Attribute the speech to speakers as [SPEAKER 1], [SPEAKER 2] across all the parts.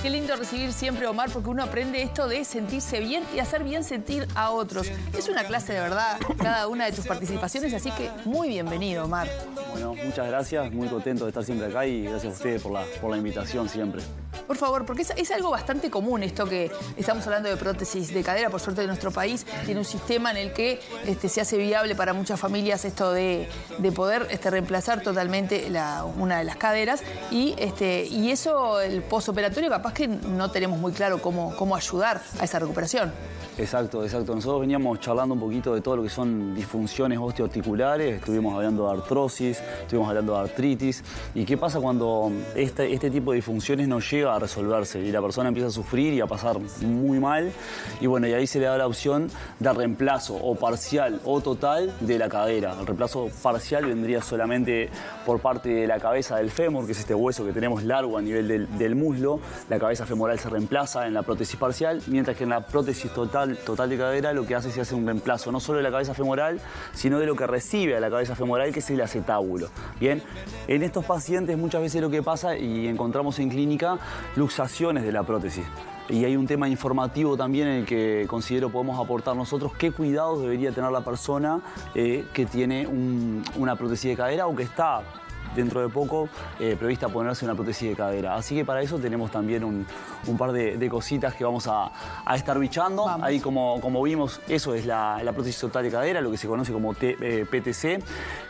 [SPEAKER 1] Qué lindo recibir siempre, Omar, porque uno aprende esto de sentirse bien y hacer bien sentir a otros. Es una clase de verdad, cada una de tus participaciones, así que muy bienvenido, Omar.
[SPEAKER 2] Bueno, muchas gracias, muy contento de estar siempre acá y gracias a ustedes por la invitación siempre.
[SPEAKER 1] Por favor, porque es algo bastante común esto que estamos hablando de prótesis de cadera. Por suerte, nuestro país tiene un sistema en el que se hace viable para muchas familias esto de poder reemplazar totalmente una de las caderas y eso, el postoperatorio, capaz que no tenemos muy claro cómo ayudar a esa recuperación.
[SPEAKER 2] Exacto, exacto. Nosotros veníamos charlando un poquito de todo lo que son disfunciones osteoarticulares, estuvimos hablando de artrosis, estuvimos hablando de artritis. ¿Y qué pasa cuando este tipo de disfunciones no llega a resolverse y la persona empieza a sufrir y a pasar muy mal? Y bueno, y ahí se le da la opción de reemplazo o parcial o total de la cadera. El reemplazo parcial vendría solamente por parte de la cabeza del fémur, que es este hueso que tenemos largo a nivel del muslo. La cabeza femoral se reemplaza en la prótesis parcial, mientras que en la prótesis total de cadera lo que hace es un reemplazo no solo de la cabeza femoral, sino de lo que recibe a la cabeza femoral, que es el acetábulo. Bien, en estos pacientes muchas veces lo que pasa, y encontramos en clínica, luxaciones de la prótesis. Y hay un tema informativo también en el que considero podemos aportar nosotros qué cuidados debería tener la persona que tiene una prótesis de cadera o que está dentro de poco prevista ponerse una prótesis de cadera. Así que para eso tenemos también un par de cositas que vamos a estar bichando. Vamos. Ahí como vimos, eso es la prótesis total de cadera, lo que se conoce como PTC,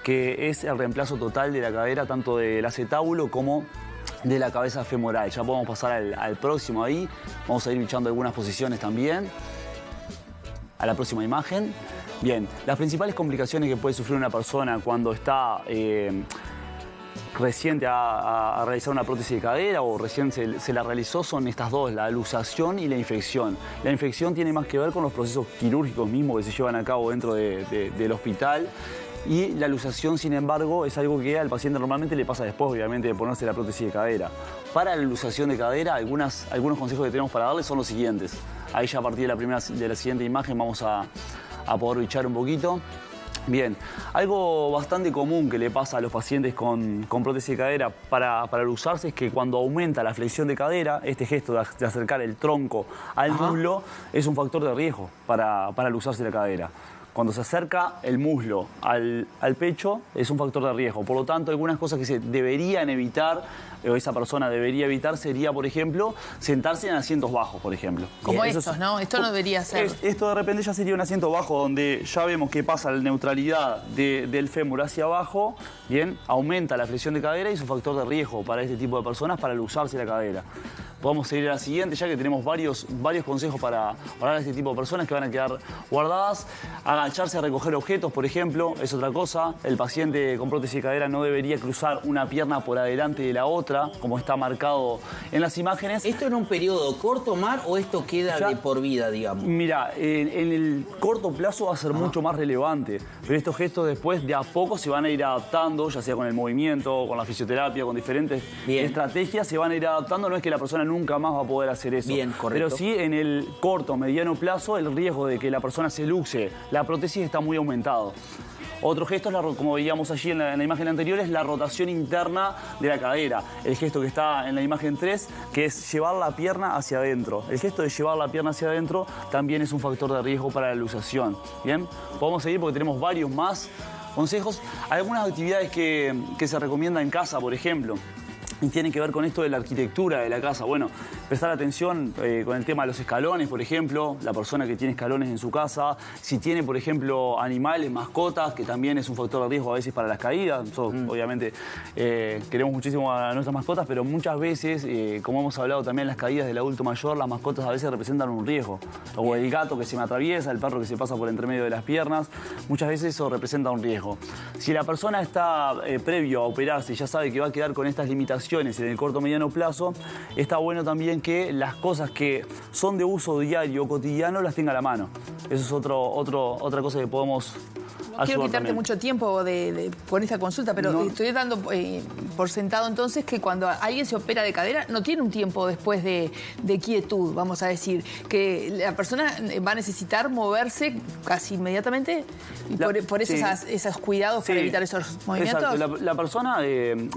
[SPEAKER 2] que es el reemplazo total de la cadera, tanto del acetábulo como de la cabeza femoral. Ya podemos pasar al próximo ahí. Vamos a ir bichando algunas posiciones también. A la próxima imagen. Bien, las principales complicaciones que puede sufrir una persona cuando está reciente a realizar una prótesis de cadera o recién se la realizó son estas dos, la luxación y la infección. La infección tiene más que ver con los procesos quirúrgicos mismos que se llevan a cabo dentro del hospital. Y la luxación, sin embargo, es algo que al paciente normalmente le pasa después, obviamente, de ponerse la prótesis de cadera. Para la luxación de cadera, algunos consejos que tenemos para darles son los siguientes. Ahí ya a partir de la siguiente imagen vamos a poder bichar un poquito. Bien, algo bastante común que le pasa a los pacientes con prótesis de cadera para luxarse es que cuando aumenta la flexión de cadera, este gesto de acercar el tronco al muslo es un factor de riesgo para luxarse la cadera. Cuando se acerca el muslo al pecho es un factor de riesgo. Por lo tanto, algunas cosas que se deberían evitar, o esa persona debería evitar, sería, por ejemplo, sentarse en asientos bajos, por ejemplo.
[SPEAKER 1] Como estos, ¿no? Esto no debería ser.
[SPEAKER 2] Esto de repente ya sería un asiento bajo donde ya vemos que pasa la neutralidad del fémur hacia abajo, bien, aumenta la flexión de cadera y es un factor de riesgo para este tipo de personas para luxarse la cadera. Podemos seguir a la siguiente, ya que tenemos varios consejos para este tipo de personas que van a quedar guardadas. Agacharse a recoger objetos, por ejemplo, es otra cosa. El paciente con prótesis de cadera no debería cruzar una pierna por adelante de la otra, como está marcado en las imágenes.
[SPEAKER 3] ¿Esto en un periodo corto, Omar, o esto queda de por vida, digamos?
[SPEAKER 2] Mira, en el corto plazo va a ser mucho más relevante, pero estos gestos después de a poco se van a ir adaptando, ya sea con el movimiento, con la fisioterapia, con diferentes estrategias, se van a ir adaptando. No es que la persona nunca más va a poder hacer eso.
[SPEAKER 3] Bien, correcto.
[SPEAKER 2] Pero sí, en el corto, mediano plazo, el riesgo de que la persona se luxe la prótesis está muy aumentado. Otro gesto, como veíamos allí en la imagen anterior, es la rotación interna de la cadera. El gesto que está en la imagen 3, que es llevar la pierna hacia adentro. El gesto de llevar la pierna hacia adentro también es un factor de riesgo para la luxación. Bien, podemos seguir porque tenemos varios más consejos. Algunas actividades que se recomiendan en casa, por ejemplo, y tienen que ver con esto de la arquitectura de la casa. Bueno, prestar atención con el tema de los escalones, por ejemplo, la persona que tiene escalones en su casa, si tiene, por ejemplo, animales, mascotas, que también es un factor de riesgo a veces para las caídas. Nosotros, obviamente, queremos muchísimo a nuestras mascotas, pero muchas veces, como hemos hablado también en las caídas del adulto mayor, las mascotas a veces representan un riesgo. O el gato que se me atraviesa, el perro que se pasa por entre medio de las piernas, muchas veces eso representa un riesgo. Si la persona está previo a operarse y ya sabe que va a quedar con estas limitaciones en el corto o mediano plazo, está bueno también que las cosas que son de uso diario o cotidiano las tenga a la mano. Eso es otra cosa que podemos
[SPEAKER 1] No quiero quitarte
[SPEAKER 2] también
[SPEAKER 1] mucho tiempo con esta consulta, pero estoy dando por sentado entonces que cuando alguien se opera de cadera no tiene un tiempo después de quietud, vamos a decir, que la persona va a necesitar moverse casi inmediatamente por esos cuidados para evitar esos movimientos.
[SPEAKER 2] Exacto. La persona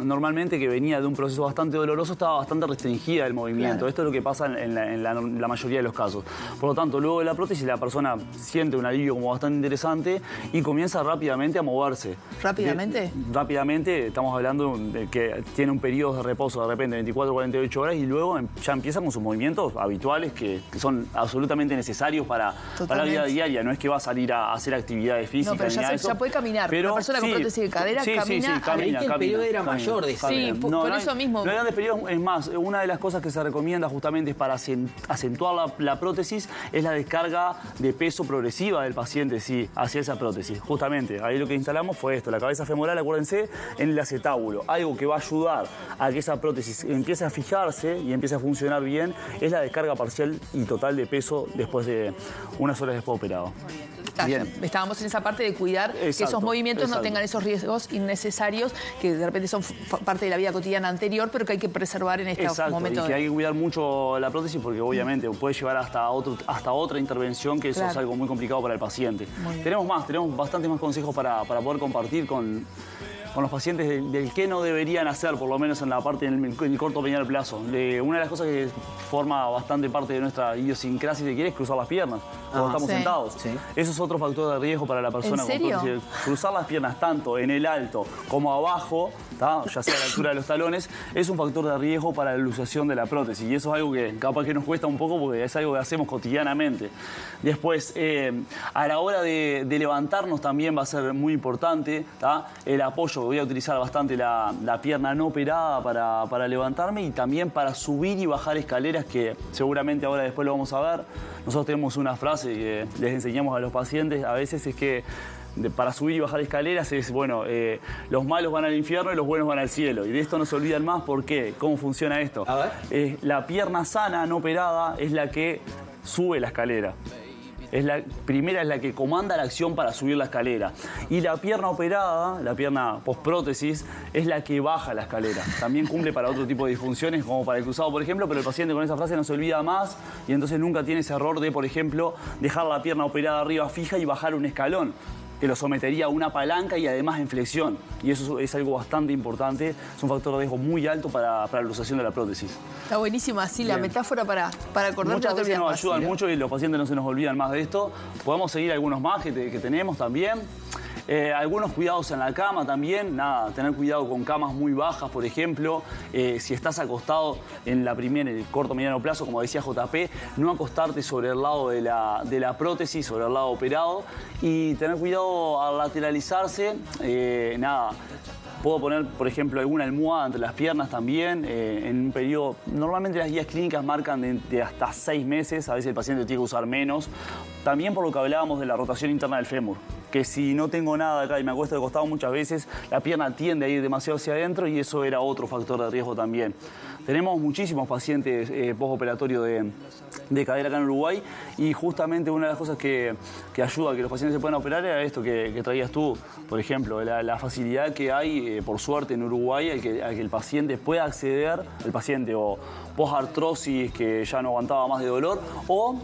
[SPEAKER 2] normalmente que venía de un proceso bastante doloroso, estaba bastante restringida el movimiento.
[SPEAKER 1] Claro.
[SPEAKER 2] Esto es lo que pasa en la mayoría de los casos. Por lo tanto, luego de la prótesis, la persona siente un alivio como bastante interesante y comienza rápidamente a moverse.
[SPEAKER 1] ¿Rápidamente?
[SPEAKER 2] Rápidamente, estamos hablando de que tiene un periodo de reposo de repente 24 o 48 horas y luego ya empieza con sus movimientos habituales que son absolutamente necesarios para la vida diaria. No es que va a salir a hacer actividades físicas.
[SPEAKER 1] No, pero ya puede caminar.
[SPEAKER 2] Pero
[SPEAKER 1] una persona con prótesis de cadera camina.
[SPEAKER 3] El periodo era mayor, decía.
[SPEAKER 1] Sí, por eso mismo.
[SPEAKER 2] No hay grandes periodos. Es más, una de las cosas que se recomienda justamente es para acentuar la prótesis es la descarga de peso progresiva del paciente hacia esa prótesis. Justamente, ahí lo que instalamos fue esto, la cabeza femoral, acuérdense, en el acetábulo. Algo que va a ayudar a que esa prótesis empiece a fijarse y empiece a funcionar bien es la descarga parcial y total de peso después de unas horas después de operado.
[SPEAKER 1] Bien. Estábamos en esa parte de cuidar que esos movimientos no tengan esos riesgos innecesarios que de repente son parte de la vida cotidiana anterior, pero que hay que preservar en estos momentos.
[SPEAKER 2] Y que hay que cuidar mucho la prótesis porque obviamente puede llevar hasta otra intervención, que eso es algo muy complicado para el paciente. Tenemos bastantes más consejos para poder compartir con los pacientes del que no deberían hacer, por lo menos en la parte en el corto o mediano plazo. Una de las cosas que forma bastante parte de nuestra idiosincrasia, si quieres, es cruzar las piernas cuando estamos sentados. Sí. Eso es otro factor de riesgo para la persona.
[SPEAKER 1] ¿En serio?
[SPEAKER 2] Con prótesis. Cruzar las piernas tanto en el alto como abajo, ya sea a la altura de los talones, es un factor de riesgo para la luxación de la prótesis. Y eso es algo que capaz que nos cuesta un poco porque es algo que hacemos cotidianamente. Después, a la hora de levantarnos también va a ser muy importante el apoyo. Voy a utilizar bastante la pierna no operada para levantarme y también para subir y bajar escaleras, que seguramente ahora después lo vamos a ver. Nosotros tenemos una frase que les enseñamos a los pacientes a veces, es que para subir y bajar escaleras es, bueno, los malos van al infierno y los buenos van al cielo. Y de esto no se olvidan más. ¿Por qué? ¿Cómo funciona esto?
[SPEAKER 3] A ver.
[SPEAKER 2] La pierna sana, no operada, es la que sube la escalera. La primera es la que comanda la acción para subir la escalera. Y la pierna operada, la pierna post-prótesis, es la que baja la escalera. También cumple para otro tipo de disfunciones, como para el cruzado, por ejemplo, pero el paciente con esa frase no se olvida más y entonces nunca tiene ese error de, por ejemplo, dejar la pierna operada arriba fija y bajar un escalón, que lo sometería a una palanca y además en flexión. Y eso es algo bastante importante, es un factor de riesgo muy alto para la luxación de la prótesis.
[SPEAKER 1] Está buenísima así la metáfora para acordar.
[SPEAKER 2] Muchas veces nos ayudan mucho y los pacientes no se nos olvidan más de esto. Podemos seguir algunos más que tenemos también. Algunos cuidados en la cama también, tener cuidado con camas muy bajas, por ejemplo. Si estás acostado en el corto o mediano plazo, como decía JP, no acostarte sobre el lado de la prótesis, sobre el lado operado, y tener cuidado al lateralizarse. Puedo poner, por ejemplo, alguna almohada entre las piernas también, en un periodo. Normalmente las guías clínicas marcan de hasta 6 meses, a veces el paciente tiene que usar menos. También por lo que hablábamos de la rotación interna del fémur, que si no tengo nada acá y me acuesto de costado muchas veces, la pierna tiende a ir demasiado hacia adentro y eso era otro factor de riesgo también. Tenemos muchísimos pacientes postoperatorios de cadera acá en Uruguay y justamente una de las cosas que ayuda a que los pacientes se puedan operar era esto que traías tú, por ejemplo, la facilidad que hay, por suerte, en Uruguay a que el paciente pueda acceder, el paciente o post-artrosis que ya no aguantaba más de dolor o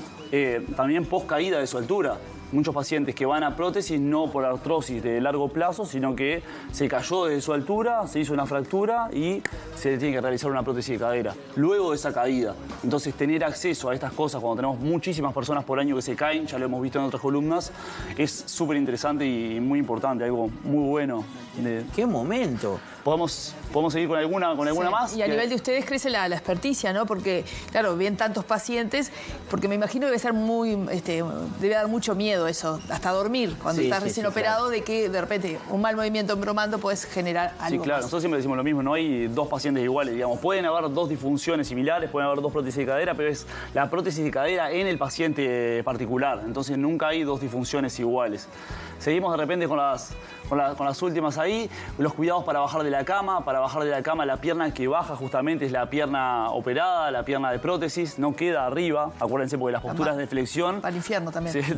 [SPEAKER 2] también post-caída de su altura. Muchos pacientes que van a prótesis no por artrosis de largo plazo, sino que se cayó desde su altura, se hizo una fractura y se le tiene que realizar una prótesis de cadera luego de esa caída. Entonces, tener acceso a estas cosas cuando tenemos muchísimas personas por año que se caen, ya lo hemos visto en otras columnas, es súper interesante y muy importante, algo muy bueno.
[SPEAKER 3] ¡Qué momento!
[SPEAKER 2] ¿Podemos seguir con alguna más?
[SPEAKER 1] Y a nivel de ustedes crece la experticia, ¿no? Porque, claro, ven tantos pacientes, porque me imagino que debe ser debe dar mucho miedo eso, hasta dormir, cuando estás recién operado, de que de repente un mal movimiento embromando puedes generar algo.
[SPEAKER 2] Sí, claro,
[SPEAKER 1] más.
[SPEAKER 2] nosotros siempre decimos lo mismo, no hay dos pacientes iguales, digamos. Pueden haber dos disfunciones similares, pueden haber dos prótesis de cadera, pero es la prótesis de cadera en el paciente particular, entonces nunca hay dos disfunciones iguales. Seguimos de repente con las últimas ahí, los cuidados para bajar de la cama. Para bajar de la cama, la pierna que baja justamente es la pierna operada, la pierna de prótesis, no queda arriba, acuérdense, porque las posturas de flexión...
[SPEAKER 1] Para el infierno también.
[SPEAKER 2] Sí,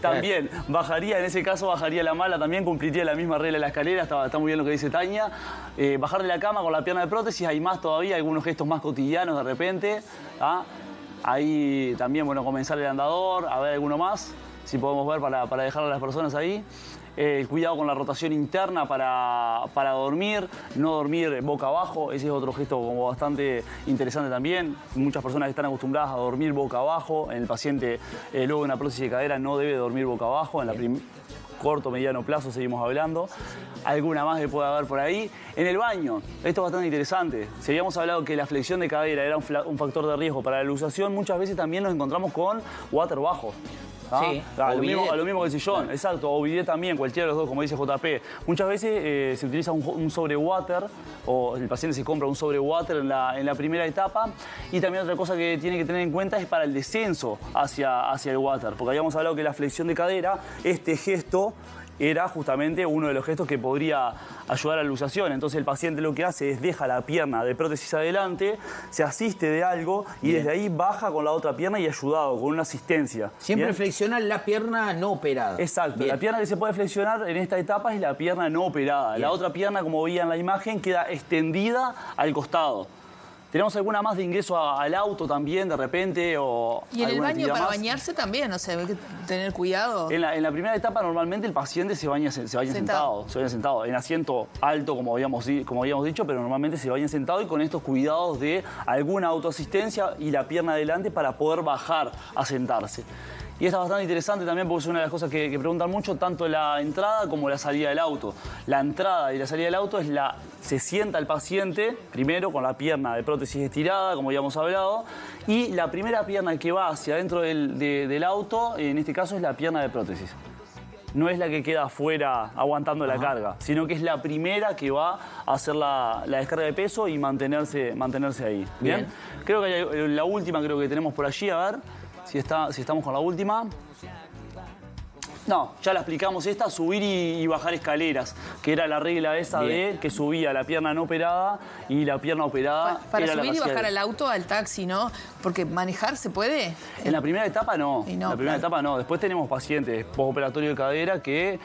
[SPEAKER 2] también, bajaría, en ese caso bajaría la mala, también cumpliría la misma regla de la escalera, está muy bien lo que dice Tania. Bajar de la cama con la pierna de prótesis, hay más todavía, algunos gestos más cotidianos de repente. Ahí también, bueno, comenzar el andador, a ver alguno más, si podemos ver para dejar a las personas ahí. el cuidado con la rotación interna para dormir, no dormir boca abajo, ese es otro gesto como bastante interesante también. Muchas personas están acostumbradas a dormir boca abajo, el paciente luego de una prótesis de cadera no debe dormir boca abajo, en la corto, mediano plazo seguimos hablando. Alguna más que pueda haber por ahí. En el baño, esto es bastante interesante. Si habíamos hablado que la flexión de cadera era un factor de riesgo para la luxación, muchas veces también nos encontramos con water bajo. ¿Ah?
[SPEAKER 3] Sí,
[SPEAKER 2] a lo mismo que el sillón, claro. Exacto, o bidet también, cualquiera de los dos, como dice JP. Muchas veces se utiliza un sobre-water, o el paciente se compra un sobre-water en la primera etapa. Y también otra cosa que tiene que tener en cuenta es para el descenso hacia el water, porque habíamos hablado que la flexión de cadera, este gesto era justamente uno de los gestos que podría ayudar a la luxación. Entonces el paciente lo que hace es deja la pierna de prótesis adelante, se asiste de algo y desde ahí baja con la otra pierna y ayudado, con una asistencia.
[SPEAKER 3] Siempre flexiona la pierna no operada.
[SPEAKER 2] Exacto. Bien. La pierna que se puede flexionar en esta etapa es la pierna no operada. Bien. La otra pierna, como veía en la imagen, queda extendida al costado. ¿Tenemos alguna más de ingreso al auto también de repente?
[SPEAKER 1] Y en el baño para bañarse también, o sea, hay que tener cuidado.
[SPEAKER 2] En la primera etapa normalmente el paciente se baña sentado. En asiento alto, como habíamos dicho, pero normalmente se baña sentado y con estos cuidados de alguna autoasistencia y la pierna adelante para poder bajar a sentarse. Y esto es bastante interesante también porque es una de las cosas que preguntan mucho, tanto la entrada como la salida del auto. La entrada y la salida del auto se sienta el paciente, primero con la pierna de prótesis estirada, como habíamos hablado, y la primera pierna que va hacia adentro del auto, en este caso es la pierna de prótesis. No es la que queda afuera aguantando la carga, sino que es la primera que va a hacer la descarga de peso y mantenerse ahí. ¿Bien? Creo que hay la última creo que tenemos por allí, a ver. Si estamos con la última. No, ya la explicamos esta, subir y bajar escaleras, que era la regla esa de que subía la pierna no operada y la pierna operada.
[SPEAKER 1] Para subir y bajar al auto, al taxi, ¿no? Porque manejar se puede.
[SPEAKER 2] En la primera etapa no. En la primera etapa no. Después tenemos pacientes postoperatorio de cadera que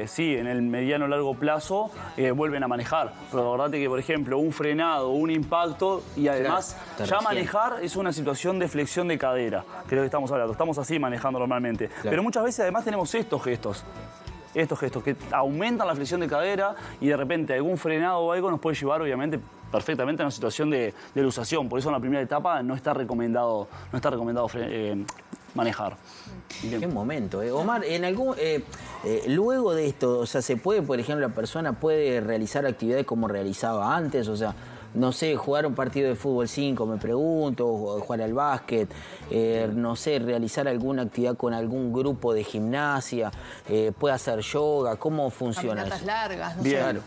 [SPEAKER 2] sí, en el mediano largo plazo vuelven a manejar. Pero acordate que, por ejemplo, un frenado, un impacto y además ya manejar es una situación de flexión de cadera, que es lo que estamos hablando. Estamos así manejando normalmente. Claro. Pero muchas veces además tenemos estos gestos que aumentan la flexión de cadera y de repente algún frenado o algo nos puede llevar obviamente perfectamente a una situación de luxación. Por eso en la primera etapa no está recomendado manejar.
[SPEAKER 3] Qué momento, Omar, luego de esto, o sea, se puede, por ejemplo, la persona puede realizar actividades como realizaba antes, o sea, no sé, jugar un partido de fútbol 5, me pregunto, o jugar al básquet, no sé, realizar alguna actividad con algún grupo de gimnasia, puede hacer yoga, ¿cómo funciona
[SPEAKER 1] caminatas
[SPEAKER 3] eso?
[SPEAKER 1] largas, no
[SPEAKER 2] Bien.
[SPEAKER 1] sé.
[SPEAKER 2] Claro.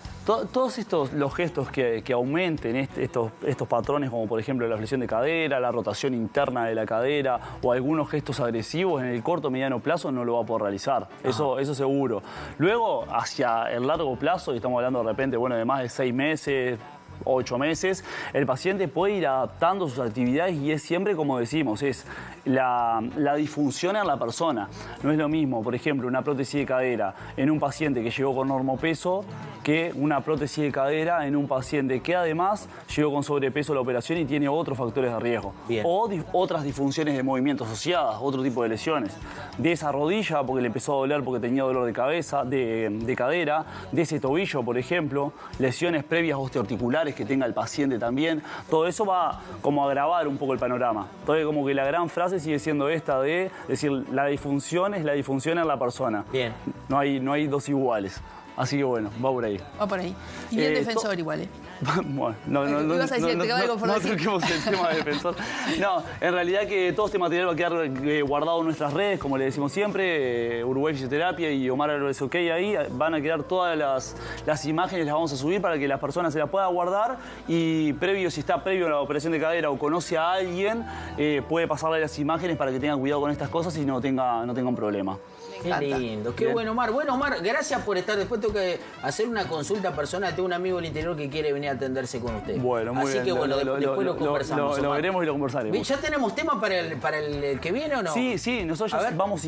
[SPEAKER 2] Todos los gestos que aumenten estos patrones, como por ejemplo la flexión de cadera, la rotación interna de la cadera o algunos gestos agresivos en el corto o mediano plazo no lo va a poder realizar. Eso seguro. Luego, hacia el largo plazo, y estamos hablando de repente de más de 6 meses, 8 meses, el paciente puede ir adaptando sus actividades y es siempre, como decimos, es la disfunción en la persona. No es lo mismo, por ejemplo, una prótesis de cadera en un paciente que llegó con normopeso que una prótesis de cadera en un paciente que además llegó con sobrepeso a la operación y tiene otros factores de riesgo. Bien. O otras disfunciones de movimiento asociadas, otro tipo de lesiones. De esa rodilla, porque le empezó a doler porque tenía dolor de cabeza, de cadera, de ese tobillo, por ejemplo, lesiones previas osteoarticulares que tenga el paciente también. Todo eso va como a agravar un poco el panorama. Entonces, como que la gran frase sigue siendo esta de decir, la disfunción es la disfunción en la persona.
[SPEAKER 3] Bien.
[SPEAKER 2] No hay dos iguales. Así que bueno, va por ahí.
[SPEAKER 1] Va por ahí. Y bien defensor igual,
[SPEAKER 2] Bueno, no toquemos el tema de defensor. No, en realidad que todo este material va a quedar guardado en nuestras redes, como le decimos siempre, Uruguay Fisioterapia y Omar Álvarez OK ahí. Van a quedar todas las imágenes, las vamos a subir para que las personas se las puedan guardar y si está previo a la operación de cadera o conoce a alguien, puede pasarle las imágenes para que tengan cuidado con estas cosas y no tenga un problema.
[SPEAKER 3] Qué lindo, qué bueno, Omar. Bueno, Omar, gracias por estar. Después tengo que hacer una consulta personal. Tengo un amigo del interior que quiere venir a atenderse con usted.
[SPEAKER 2] Bueno, muy bien.
[SPEAKER 3] Así que bueno, después lo conversamos.
[SPEAKER 2] Lo veremos y lo conversaremos.
[SPEAKER 3] ¿Ya tenemos tema para el que viene o no?
[SPEAKER 2] Sí, nosotros vamos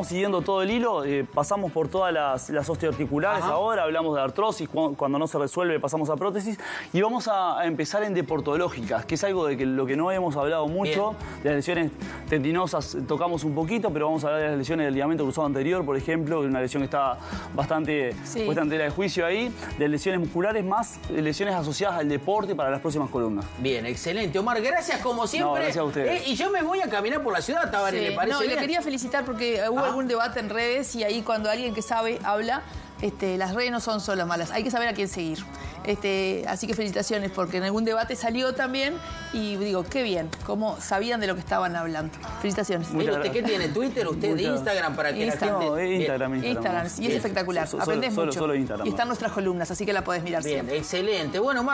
[SPEAKER 2] siguiendo todo el hilo. Pasamos por todas las osteoarticulares. Ajá. Ahora hablamos de artrosis. Cuando no se resuelve pasamos a prótesis. Y vamos a empezar en deportológicas, que es algo de lo que no hemos hablado mucho. Bien. De las lesiones tendinosas tocamos un poquito, pero vamos a hablar de las lesiones del diabetes ligamento cruzado anterior, por ejemplo, una lesión que está bastante puesta en tela de juicio ahí, de lesiones musculares más lesiones asociadas al deporte para las próximas columnas.
[SPEAKER 3] Bien, excelente. Omar, gracias como siempre.
[SPEAKER 2] No, gracias a ustedes.
[SPEAKER 3] Y yo me voy a caminar por la ciudad, Tabaré, ¿le parece bien?
[SPEAKER 1] Le quería felicitar porque hubo algún debate en redes y ahí cuando alguien que sabe habla, las redes no son solo malas, hay que saber a quién seguir. Así que felicitaciones, porque en algún debate salió también y digo, qué bien, cómo sabían de lo que estaban hablando. Felicitaciones.
[SPEAKER 3] ¿Usted qué tiene? ¿Twitter? ¿Usted de Instagram para que la gente...?
[SPEAKER 2] No, Instagram.
[SPEAKER 1] Y es espectacular, aprendes mucho.
[SPEAKER 2] Solo Instagram.
[SPEAKER 1] Y están nuestras columnas, así que la podés mirar siempre.
[SPEAKER 3] Bien, excelente. Bueno, Omar,